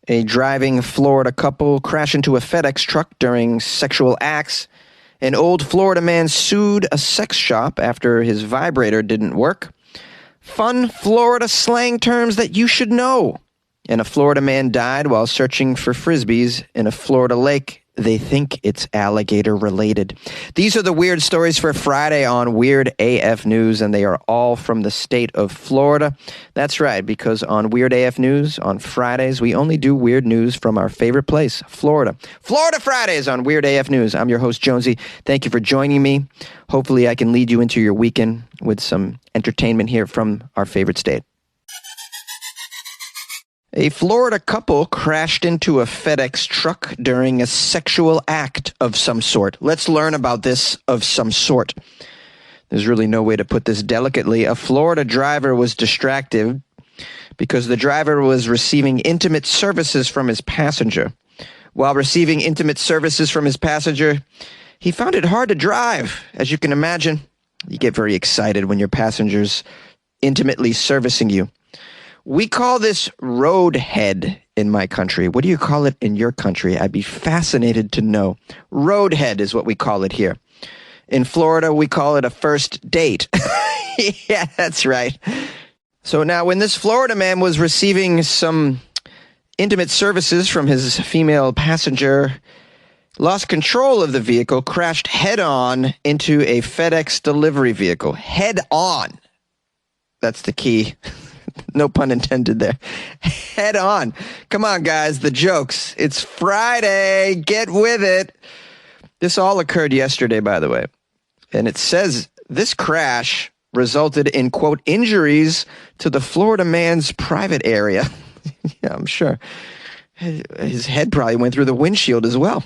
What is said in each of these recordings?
A driving Florida couple crashed into a FedEx truck during sexual acts. An old Florida man sued a sex shop after his vibrator didn't work. Fun Florida slang terms that you should know. And a Florida man died while searching for frisbees in a Florida lake. They think it's alligator related. These are the weird stories for Friday on Weird AF News, and they are all from the state of Florida. That's right, because on Weird AF News, on Fridays, we only do weird news from our favorite place, Florida. Florida Fridays on Weird AF News. I'm your host, Jonesy. Thank you for joining me. Hopefully I can lead you into your weekend with some entertainment here from our favorite state. A Florida couple crashed into a FedEx truck during a sexual act of some sort. Let's learn about this of some sort. There's really no way to put this delicately. A Florida driver was distracted because the driver was receiving intimate services from his passenger. While receiving intimate services from his passenger, he found it hard to drive. As you can imagine, you get very excited when your passenger's intimately servicing you. We call this roadhead in my country. What do you call it in your country? I'd be fascinated to know. Roadhead is what we call it here. In Florida, we call it a first date. Yeah, that's right. So now when this Florida man was receiving some intimate services from his female passenger, lost control of the vehicle, crashed head-on into a FedEx delivery vehicle. Head-on. That's the key. No pun intended there. Head on. Come on, guys, the jokes. It's Friday. Get with it. This all occurred yesterday, by the way. And it says this crash resulted in, quote, injuries to the Florida man's private area. Yeah, I'm sure. His head probably went through the windshield as well.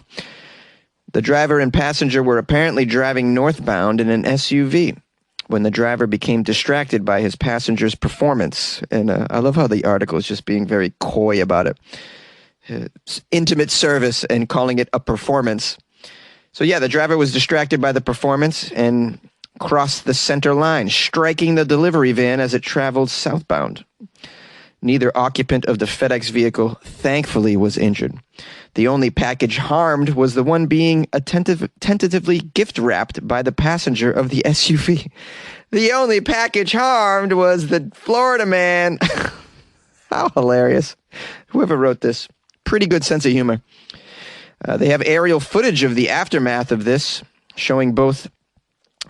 The driver and passenger were apparently driving northbound in an SUV when the driver became distracted by his passenger's performance. And I love how the article is just being very coy about it. Intimate service and calling it a performance. So yeah, the driver was distracted by the performance and crossed the center line, striking the delivery van as it traveled southbound. Neither occupant of the FedEx vehicle, thankfully, was injured. The only package harmed was the one being tentatively gift-wrapped by the passenger of the SUV. The only package harmed was the Florida man. How hilarious. Whoever wrote this. Pretty good sense of humor. They have aerial footage of the aftermath of this, showing both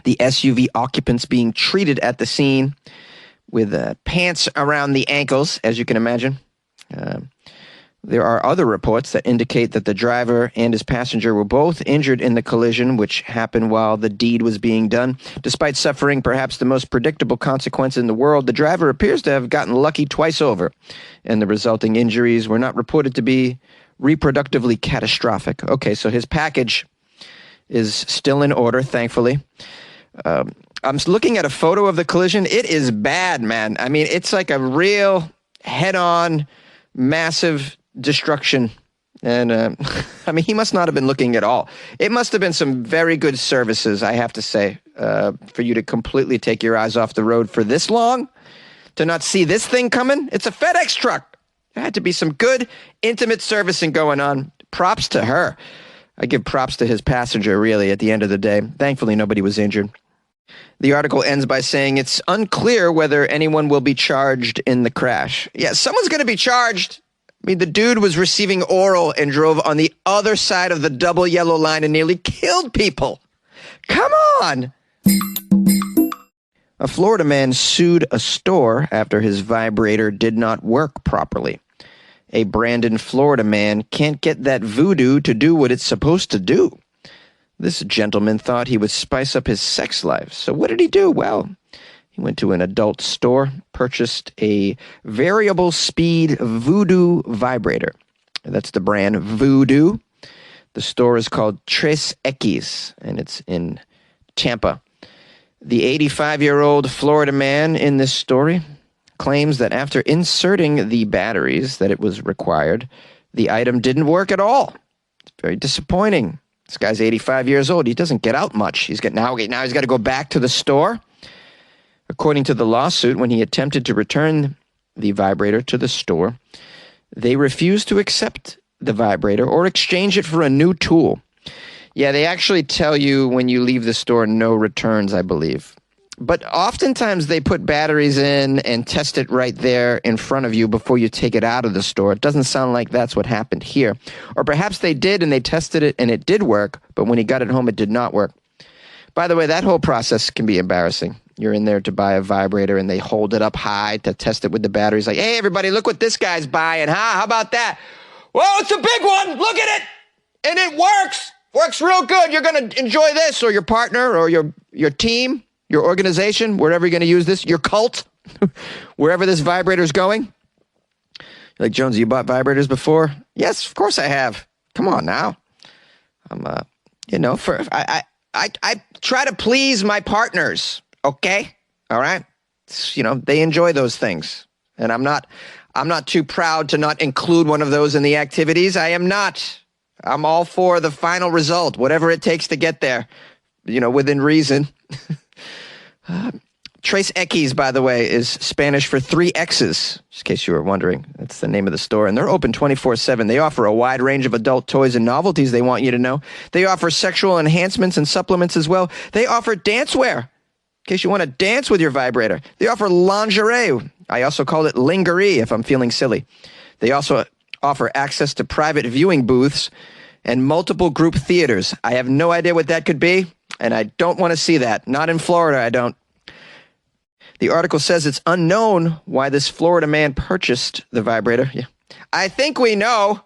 the SUV occupants being treated at the scene with pants around the ankles, as you can imagine. There are other reports that indicate that the driver and his passenger were both injured in the collision, which happened while the deed was being done. Despite suffering perhaps the most predictable consequence in the world, the driver appears to have gotten lucky twice over, and the resulting injuries were not reported to be reproductively catastrophic. Okay, so his package is still in order, thankfully. I'm looking at a photo of the collision. It is bad, man. I mean, it's like a real head-on, massive destruction. And, I mean, he must not have been looking at all. It must have been some very good services, I have to say, for you to completely take your eyes off the road for this long, to not see this thing coming. It's a FedEx truck. There had to be some good, intimate servicing going on. Props to her. I give props to his passenger, really, at the end of the day. Thankfully, nobody was injured. The article ends by saying it's unclear whether anyone will be charged in the crash. Yeah, someone's going to be charged. I mean, the dude was receiving oral and drove on the other side of the double yellow line and nearly killed people. Come on! A Florida man sued a store after his vibrator did not work properly. A Brandon, Florida man can't get that voodoo to do what it's supposed to do. This gentleman thought he would spice up his sex life. So what did he do? Well, he went to an adult store, purchased a variable speed voodoo vibrator. That's the brand Voodoo. The store is called Tres Equis, and it's in Tampa. The 85-year-old Florida man in this story claims that after inserting the batteries that it was required, the item didn't work at all. It's very disappointing. This guy's 85 years old. He doesn't get out much. Now he's got to go back to the store. According to the lawsuit, when he attempted to return the vibrator to the store, they refuse to accept the vibrator or exchange it for a new tool. Yeah, they actually tell you when you leave the store, no returns, I believe. But oftentimes they put batteries in and test it right there in front of you before you take it out of the store. It doesn't sound like that's what happened here. Or perhaps they did and they tested it and it did work, but when he got it home, it did not work. By the way, that whole process can be embarrassing. You're in there to buy a vibrator and they hold it up high to test it with the batteries. Like, hey, everybody, look what this guy's buying, huh? How about that? Whoa, it's a big one. Look at it. And it works. Works real good. You're going to enjoy this, or your partner, or your team, your organization, wherever you're going to use this, your cult, wherever this vibrator is going. You're like, Jonesy, you bought vibrators before? Yes, of course I have. Come on now. I try to please my partners. Okay, all right. They enjoy those things, and I'm not too proud to not include one of those in the activities. I am not. I'm all for the final result, whatever it takes to get there, within reason. Tres Equis, by the way, is Spanish for 3 X's, just in case you were wondering. That's the name of the store, and they're open 24/7. They offer a wide range of adult toys and novelties they want you to know. They offer sexual enhancements and supplements as well. They offer dancewear, in case you want to dance with your vibrator. They offer lingerie. I also call it lingerie if I'm feeling silly. They also offer access to private viewing booths and multiple group theaters. I have no idea what that could be, and I don't want to see that. Not in Florida, I don't. The article says it's unknown why this Florida man purchased the vibrator. Yeah. I think we know.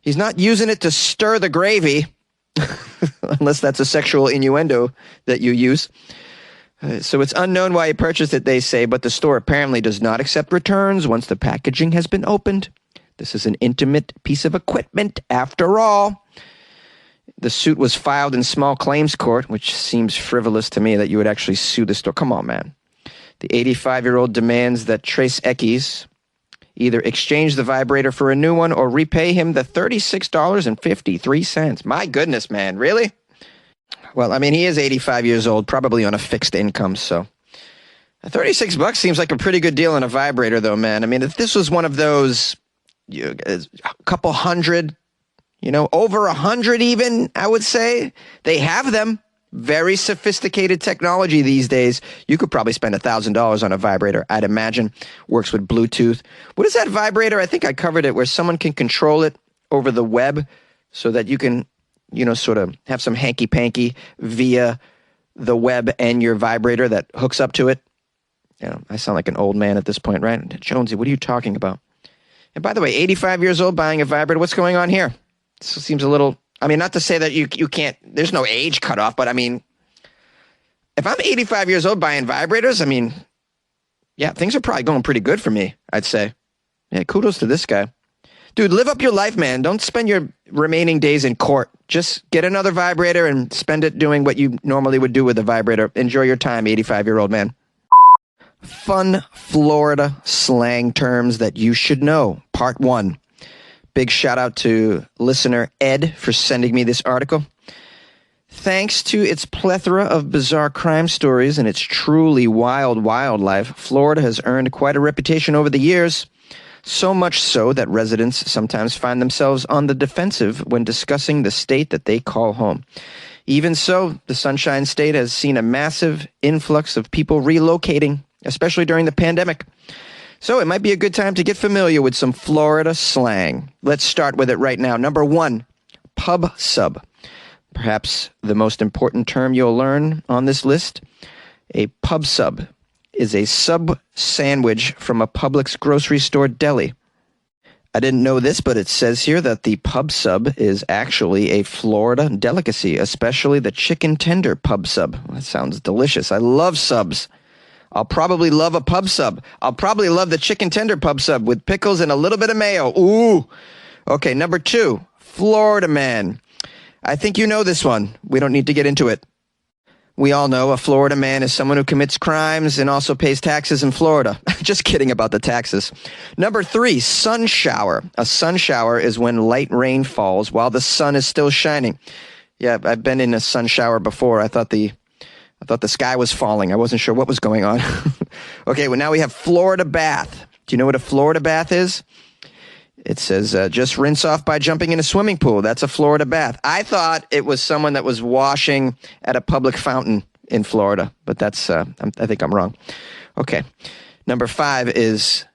He's not using it to stir the gravy, unless that's a sexual innuendo that you use. So it's unknown why he purchased it, they say, but the store apparently does not accept returns once the packaging has been opened. This is an intimate piece of equipment, after all. The suit was filed in small claims court, which seems frivolous to me that you would actually sue the store. Come on, man. The 85-year-old demands that Tres Equis either exchange the vibrator for a new one or repay him the $36.53. My goodness, man. Really? Well, I mean, he is 85 years old, probably on a fixed income, so $36 seems like a pretty good deal on a vibrator, though, man. I mean, if this was one of those, a couple hundred, over 100 even, I would say. They have them. Very sophisticated technology these days. You could probably spend $1,000 on a vibrator, I'd imagine. Works with Bluetooth. What is that vibrator? I think I covered it, where someone can control it over the web so that you can, sort of have some hanky-panky via the web and your vibrator that hooks up to it. I sound like an old man at this point, right? Jonesy, what are you talking about? And by the way, 85 years old buying a vibrator. What's going on here? This seems a little... I mean, not to say that you can't, there's no age cutoff, but I mean, if I'm 85 years old buying vibrators, I mean, yeah, things are probably going pretty good for me, I'd say. Yeah, kudos to this guy. Dude, live up your life, man. Don't spend your remaining days in court. Just get another vibrator and spend it doing what you normally would do with a vibrator. Enjoy your time, 85-year-old man. Fun Florida slang terms that you should know. Part 1. Big shout out to listener Ed for sending me this article. Thanks to its plethora of bizarre crime stories and its truly wild wildlife, Florida has earned quite a reputation over the years. So much so that residents sometimes find themselves on the defensive when discussing the state that they call home. Even so, the Sunshine State has seen a massive influx of people relocating, especially during the pandemic. So it might be a good time to get familiar with some Florida slang. Let's start with it right now. Number 1, pub sub. Perhaps the most important term you'll learn on this list. A pub sub is a sub sandwich from a Publix grocery store deli. I didn't know this, but it says here that the pub sub is actually a Florida delicacy, especially the chicken tender pub sub. That sounds delicious. I love subs. I'll probably love a pub sub. I'll probably love the chicken tender pub sub with pickles and a little bit of mayo. Ooh. Okay, number 2, Floridaman. I think you know this one. We don't need to get into it. We all know a Florida man is someone who commits crimes and also pays taxes in Florida. Just kidding about the taxes. Number 3, sun shower. A sun shower is when light rain falls while the sun is still shining. Yeah, I've been in a sun shower before. I thought the sky was falling. I wasn't sure what was going on. Okay, well, now we have Florida bath. Do you know what a Florida bath is? It says, just rinse off by jumping in a swimming pool. That's a Florida bath. I thought it was someone that was washing at a public fountain in Florida, but that's, I think I'm wrong. Okay. Number 5 is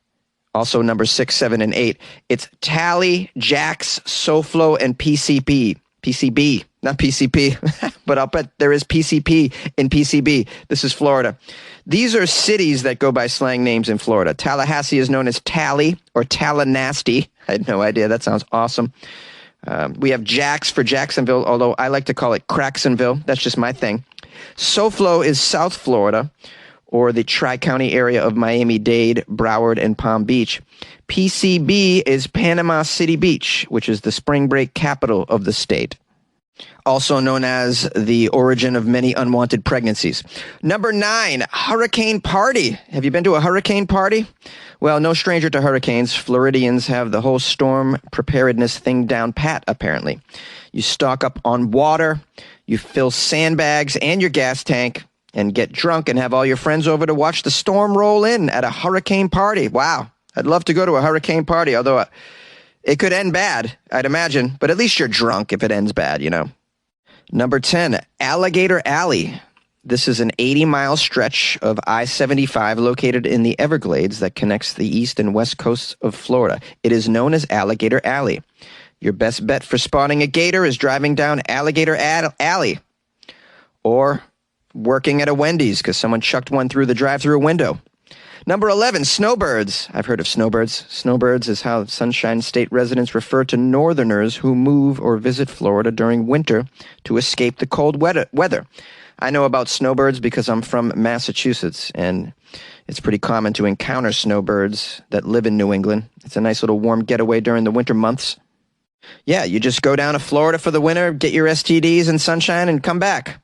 also number 6, 7, and 8. It's Tally, Jax, SoFlo, and PCP. PCB, not PCP, but I'll bet there is PCP in PCB. This is Florida. These are cities that go by slang names in Florida. Tallahassee is known as Tally or Tallanasty. I had no idea. That sounds awesome. We have Jax for Jacksonville, although I like to call it Cracksonville. That's just my thing. SoFlo is South Florida, or the Tri-County area of Miami-Dade, Broward, and Palm Beach. PCB is Panama City Beach, which is the spring break capital of the state, also known as the origin of many unwanted pregnancies. Number 9, hurricane party. Have you been to a hurricane party? Well, no stranger to hurricanes. Floridians have the whole storm preparedness thing down pat, apparently. You stock up on water, you fill sandbags and your gas tank, and get drunk and have all your friends over to watch the storm roll in at a hurricane party. Wow. I'd love to go to a hurricane party, although it could end bad, I'd imagine. But at least you're drunk if it ends bad, you know. Number 10, Alligator Alley. This is an 80-mile stretch of I-75 located in the Everglades that connects the east and west coasts of Florida. It is known as Alligator Alley. Your best bet for spotting a gator is driving down Alligator Alley, or working at a Wendy's because someone chucked one through the drive-through window. Number 11, snowbirds. I've heard of snowbirds. Snowbirds is how Sunshine State residents refer to northerners who move or visit Florida during winter to escape the cold weather. I know about snowbirds because I'm from Massachusetts, and it's pretty common to encounter snowbirds that live in New England. It's a nice little warm getaway during the winter months. Yeah, you just go down to Florida for the winter, get your STDs and sunshine, and come back.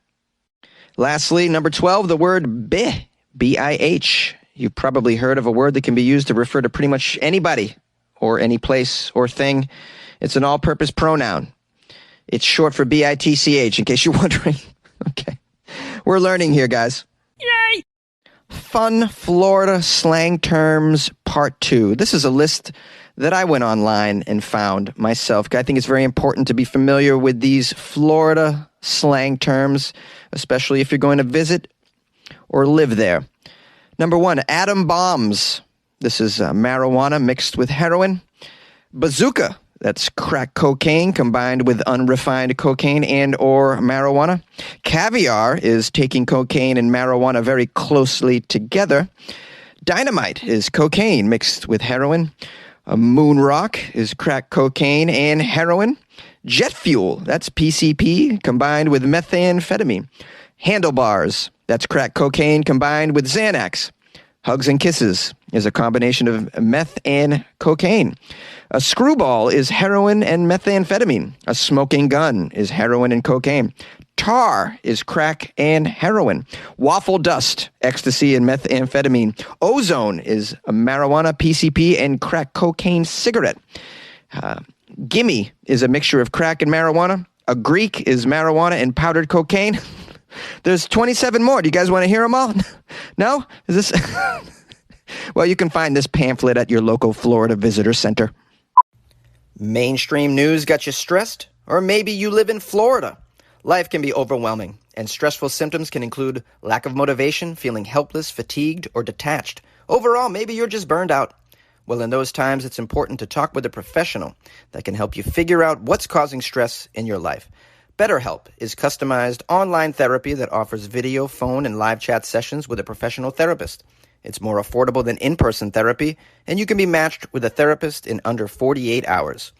Lastly, number 12, the word bih, B-I-H. You've probably heard of a word that can be used to refer to pretty much anybody or any place or thing. It's an all-purpose pronoun. It's short for B-I-T-C-H, in case you're wondering. Okay. We're learning here, guys. Yay! Fun Florida Slang Terms Part 2. This is a list that I went online and found myself. I think it's very important to be familiar with these Florida slang terms, especially if you're going to visit or live there. Number 1, atom bombs. This is marijuana mixed with heroin. Bazooka. That's crack cocaine combined with unrefined cocaine and or marijuana. Caviar is taking cocaine and marijuana very closely together. Dynamite is cocaine mixed with heroin. Moon rock is crack cocaine and heroin. Jet fuel, that's PCP combined with methamphetamine. Handlebars, that's crack cocaine combined with Xanax. Hugs and kisses is a combination of meth and cocaine. A screwball is heroin and methamphetamine. A smoking gun is heroin and cocaine. Tar is crack and heroin. Waffle dust, ecstasy and methamphetamine. Ozone is a marijuana, PCP, and crack cocaine cigarette. Gimme is a mixture of crack and marijuana. A Greek is marijuana and powdered cocaine. There's 27 more. Do you guys want to hear them all? No? Is this? Well, you can find this pamphlet at your local Florida Visitor Center. Mainstream news got you stressed? Or maybe you live in Florida. Life can be overwhelming, and stressful symptoms can include lack of motivation, feeling helpless, fatigued, or detached. Overall, maybe you're just burned out. Well, in those times, it's important to talk with a professional that can help you figure out what's causing stress in your life. BetterHelp is customized online therapy that offers video, phone, and live chat sessions with a professional therapist. It's more affordable than in-person therapy, and you can be matched with a therapist in under 48 hours.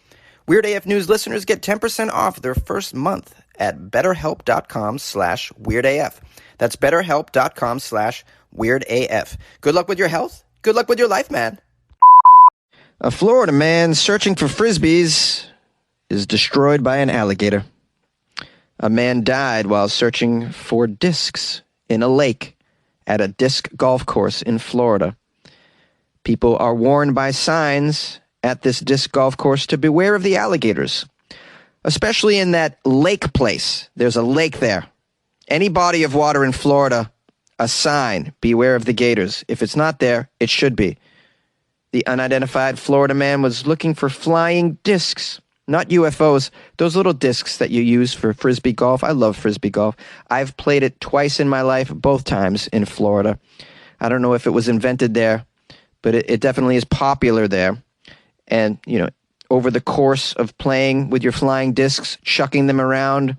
Weird AF News listeners get 10% off their first month at betterhelp.com/weirdaf. That's betterhelp.com/weirdaf. Good luck with your health. Good luck with your life, man. A Florida man searching for frisbees is destroyed by an alligator. A man died while searching for discs in a lake at a disc golf course in Florida. People are warned by signs at this disc golf course to beware of the alligators, especially in that lake place. There's a lake there. Any body of water in Florida, a sign, beware of the gators. If it's not there, it should be. The unidentified Florida man was looking for flying discs, not UFOs, those little discs that you use for frisbee golf. I love frisbee golf. I've played it twice in my life, both times in Florida. I don't know if it was invented there, but it definitely is popular there. And, you know, over the course of playing with your flying discs, chucking them around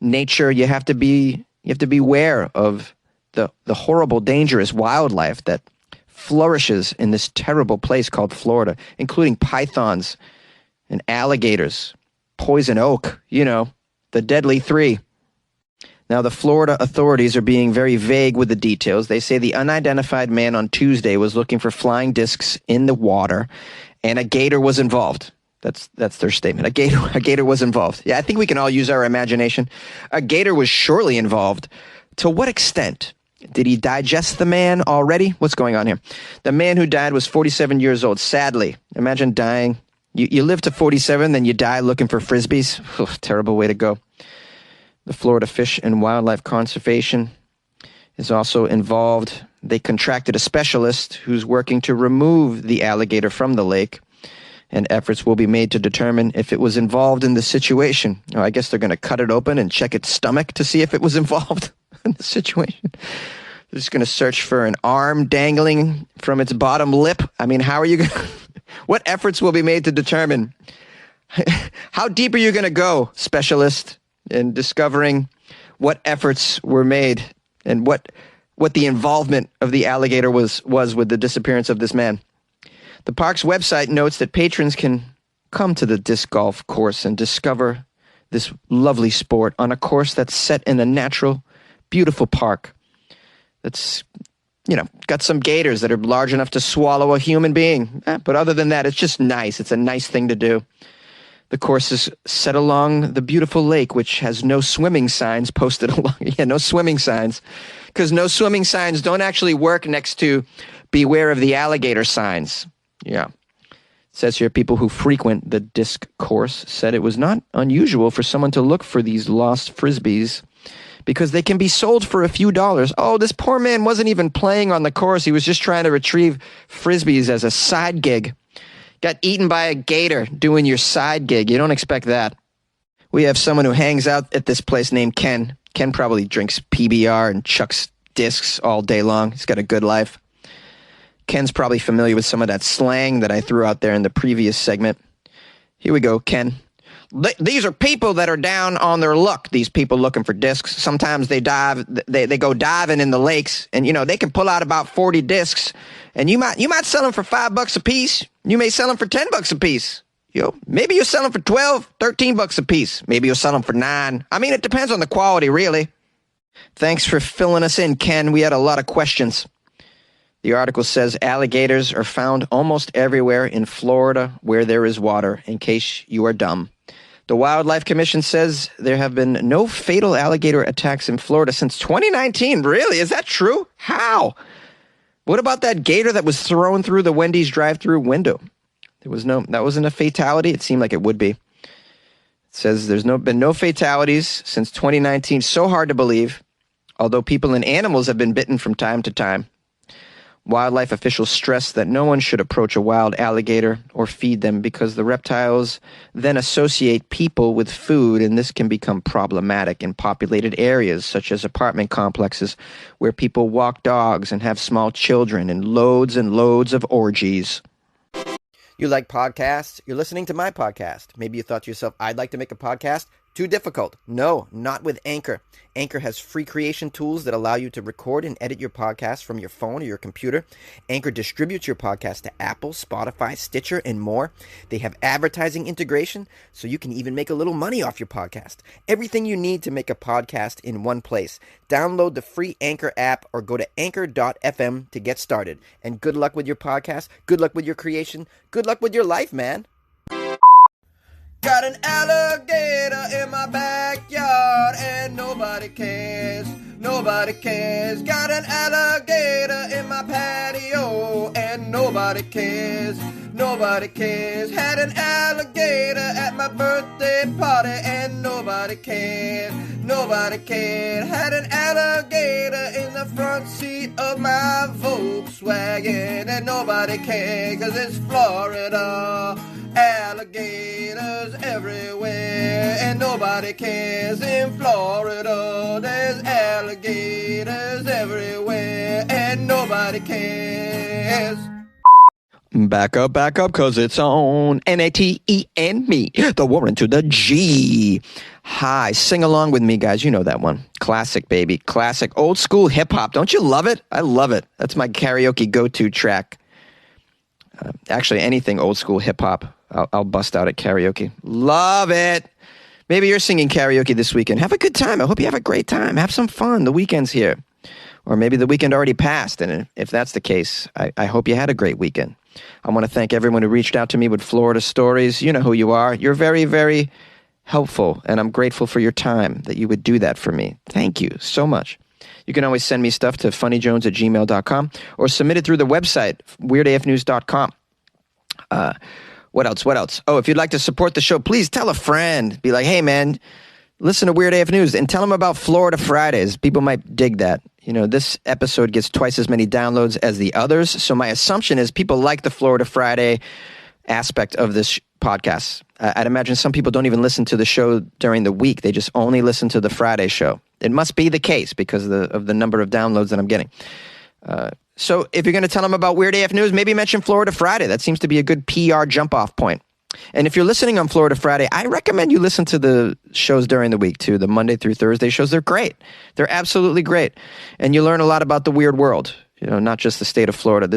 nature, you have to be aware of the horrible, dangerous wildlife that flourishes in this terrible place called Florida, including pythons and alligators, poison oak, you know, the deadly three. Now, the Florida authorities are being very vague with the details. They say the unidentified man on Tuesday was looking for flying discs in the water, and a gator was involved. That's their statement. A gator was involved. Yeah, I think we can all use our imagination. A gator was surely involved. To what extent? Did he digest the man already? What's going on here? The man who died was 47 years old. Sadly, imagine dying. You live to 47, then you die looking for frisbees. Terrible way to go. The Florida Fish and Wildlife Conservation is also involved. They contracted a specialist who's working to remove the alligator from the lake, and efforts will be made to determine if it was involved in the situation. Oh, I guess they're going to cut it open and check its stomach to see if it was involved in the situation. They're just going to search for an arm dangling from its bottom lip. I mean, how are you going to... What efforts will be made to determine? How deep are you going to go, specialist, in discovering what efforts were made and what the involvement of the alligator was with the disappearance of this man? The park's website notes that patrons can come to the disc golf course and discover this lovely sport on a course that's set in a natural, beautiful park that's, you know, got some gators that are large enough to swallow a human being. But other than that, it's just nice. It's a nice thing to do. The course is set along the beautiful lake, which has no swimming signs posted along. Yeah, no swimming signs. Because no swimming signs don't actually work next to beware of the alligator signs. Yeah. It says here people who frequent the disc course said it was not unusual for someone to look for these lost frisbees because they can be sold for a few dollars. Oh, this poor man wasn't even playing on the course. He was just trying to retrieve frisbees as a side gig. Got eaten by a gator doing your side gig. You don't expect that. We have someone who hangs out at this place named Ken. Ken probably drinks PBR and chucks discs all day long. He's got a good life. Ken's probably familiar with some of that slang that I threw out there in the previous segment. Here we go, Ken. These are people that are down on their luck, these people looking for discs. Sometimes they go diving in the lakes, and, you know, they can pull out about 40 discs, and you might sell them for $5 a piece. You may sell them for $10 a piece. You know, maybe you'll sell them for 12, 13 bucks a piece. Maybe you'll sell them for 9. I mean, it depends on the quality, really. Thanks for filling us in, Ken. We had a lot of questions. The article says alligators are found almost everywhere in Florida where there is water, in case you are dumb. The Wildlife Commission says there have been no fatal alligator attacks in Florida since 2019. Really? Is that true? How? What about that gator that was thrown through the Wendy's drive-thru window? That wasn't a fatality. It seemed like it would be. It says there's been no fatalities since 2019. So hard to believe, although people and animals have been bitten from time to time. Wildlife officials stress that no one should approach a wild alligator or feed them because the reptiles then associate people with food, and this can become problematic in populated areas such as apartment complexes where people walk dogs and have small children and loads of orgies. You like podcasts? You're listening to my podcast. Maybe you thought to yourself, I'd like to make a podcast. Too difficult. No, not with Anchor. Anchor has free creation tools that allow you to record and edit your podcast from your phone or your computer. Anchor distributes your podcast to Apple, Spotify, Stitcher, and more. They have advertising integration, so you can even make a little money off your podcast. Everything you need to make a podcast in one place. Download the free Anchor app or go to anchor.fm to get started. And good luck with your podcast. Good luck with your creation. Good luck with your life, man. Got an alligator in my backyard and nobody cares, nobody cares. Got an alligator in my patio and nobody cares, nobody cares. Had an alligator at my birthday party and nobody nobody can. Nobody can. Had an alligator in the front seat of my Volkswagen, and nobody can, 'cause it's Florida. Alligators everywhere, and nobody cares. In Florida, there's alligators everywhere, and nobody cares. Back up, 'cause it's on. N-A-T-E-N me, the Warren to the G. Hi, sing along with me, guys. You know that one. Classic, baby. Classic. Old school hip-hop. Don't you love it? I love it. That's my karaoke go-to track. Actually, anything old school hip-hop, I'll bust out at karaoke. Love it. Maybe you're singing karaoke this weekend. Have a good time. I hope you have a great time. Have some fun. The weekend's here. Or maybe the weekend already passed, and if that's the case, I hope you had a great weekend. I want to thank everyone who reached out to me with Florida stories. You know who you are. You're very, very helpful, and I'm grateful for your time that you would do that for me. Thank you so much. You can always send me stuff to funnyjones@gmail.com or submit it through the website, weirdafnews.com. What else? Oh, if you'd like to support the show, please tell a friend. Be like, hey, man, listen to Weird AF News and tell them about Florida Fridays. People might dig that. You know, this episode gets twice as many downloads as the others. So my assumption is people like the Florida Friday aspect of this podcast. I'd imagine some people don't even listen to the show during the week. They just only listen to the Friday show. It must be the case because of the number of downloads that I'm getting. So if you're going to tell them about Weird AF News, maybe mention Florida Friday. That seems to be a good PR jump-off point. And if you're listening on Florida Friday, I recommend you listen to the shows during the week, too. The Monday through Thursday shows, they're great. They're absolutely great. And you learn a lot about the weird world, you know, not just the state of Florida.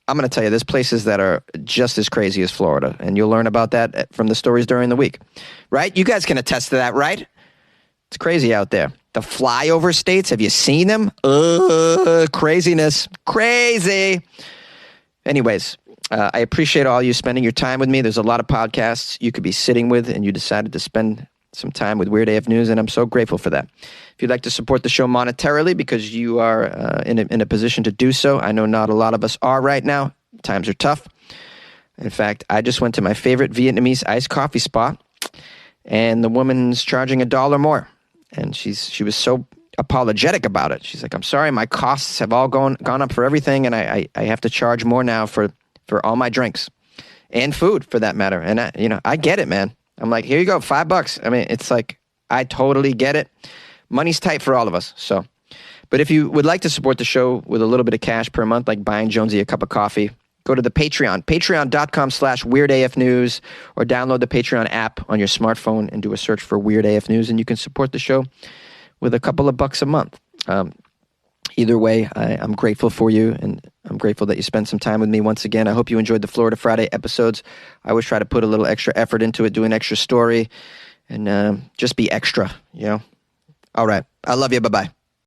I'm going to tell you, there's places that are just as crazy as Florida, and you'll learn about that from the stories during the week, right? You guys can attest to that, right? It's crazy out there. The flyover states, have you seen them? Craziness. Crazy. Anyways, I appreciate all you spending your time with me. There's a lot of podcasts you could be sitting with, and you decided to spend some time with Weird AF News, and I'm so grateful for that. If you'd like to support the show monetarily because you are in a position to do so, I know not a lot of us are right now. Times are tough. In fact, I just went to my favorite Vietnamese iced coffee spot, and the woman's charging $1 more. And she was so apologetic about it. She's like, I'm sorry, my costs have all gone up for everything, and I have to charge more now for all my drinks and food, for that matter. And I get it, man. I'm like, here you go, $5. I mean, it's like, I totally get it. Money's tight for all of us. So, but if you would like to support the show with a little bit of cash per month, like buying Jonesy a cup of coffee, go to the Patreon, patreon.com/WeirdAFNews, or download the Patreon app on your smartphone and do a search for Weird AF News, and you can support the show with a couple of bucks a month. Either way, I'm grateful for you, and I'm grateful that you spent some time with me once again. I hope you enjoyed the Florida Friday episodes. I always try to put a little extra effort into it, do an extra story, and just be extra, you know? All right. I love you. Bye-bye.